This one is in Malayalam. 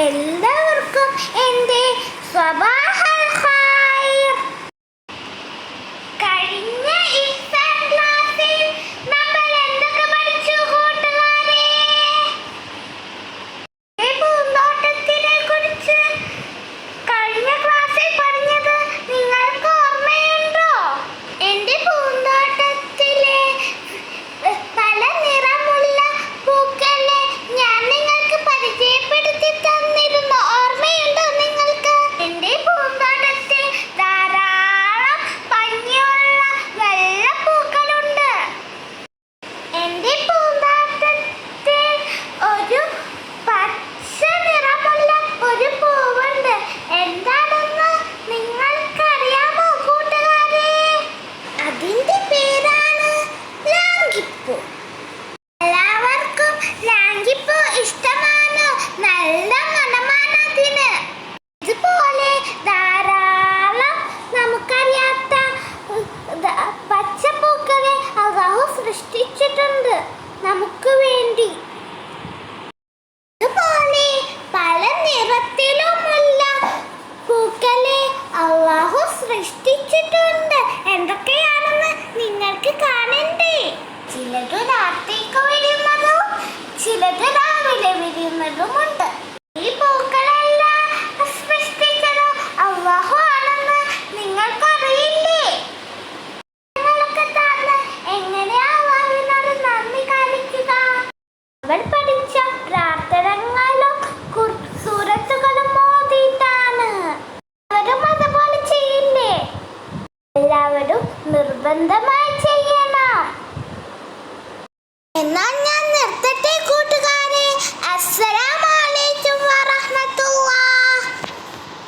എല്ലാവർക്കും എൻ്റെ സ്വബാഹൽ ഖൈർ. കഴിഞ്ഞ ഇഫ്താർ ക്ലാസ്സിൽ നമ്മൾ എന്തൊക്കെ പഠിച്ചു കൂട്ടുകാരെ? പൂന്തോട്ടത്തിനെ കുറിച്ച് കഴിഞ്ഞ ക്ലാസ്സിൽ പറഞ്ഞത് നിങ്ങൾക്ക് ഓർമ്മയുണ്ടോ? എൻ്റെ പൂന്തോട്ടത്തിലെ പല നിറമുള്ള പൂക്കളെ ഞാൻ നിങ്ങൾക്ക് പരിചയപ്പെടുത്തി തന്നിരുന്നു. ഓർമ്മയുണ്ടോ നിങ്ങൾക്ക്? എൻ്റെ പൂന്തോട്ടത്തിൽ ധാരാളം ഭംഗിയുള്ള വെള്ളപ്പൂക്കളുണ്ട്. എൻ്റെ പൂന്തോട്ടത്തിൽ ഒരു പച്ച നിറമുള്ള ഒരു പൂവുണ്ട്. എന്താണെന്ന് നിങ്ങൾക്കറിയാമോ കൂട്ടുകാരെ? അതിന്റെ പേരാണ് ലാങ്കിപ്പൂ. എല്ലാവർക്കും ലാങ്കിപ്പൂ ഇഷ്ടമാണ്. നല്ല മണമാണ് അതിന്. ഇതുപോലെ ധാരാളം നമുക്കറിയാത്ത പച്ചപ്പൂക്കളെ അല്ലാഹു സൃഷ്ടിച്ചിട്ടുണ്ട് നമുക്ക് വേണ്ടി. അതുപോലെ പല നിറത്തിലുമുള്ള പൂക്കളെ അല്ലാഹു സൃഷ്ടിച്ചിട്ടുണ്ട്. എന്തൊക്കെയാണെന്ന് നിങ്ങൾക്ക് കാണണ്ടേ? ചിലത് രാത്രിക്ക് വിരിയുന്നതും ചിലത് രാവിലെ വിരിയുന്നതുമുണ്ട്. ഈ പൂക്കളെല്ലാം സൃഷ്ടിച്ചത് അല്ലാഹു ആണെന്ന് നിങ്ങൾക്കറിയില്ലേ? നിങ്ങളൊക്കെ തന്നെ എങ്ങനെയാ അല്ലാഹുവിനോട് നന്ദി കാണിക്കുക? അവൻ പഠിച്ച പ്രാർത്ഥനകളും സൂറത്തുകളും ഓതിയിട്ടാണ്. അവരും അതുപോലെ ചെയ്യില്ലേ? എല്ലാവരും നിർബന്ധമായി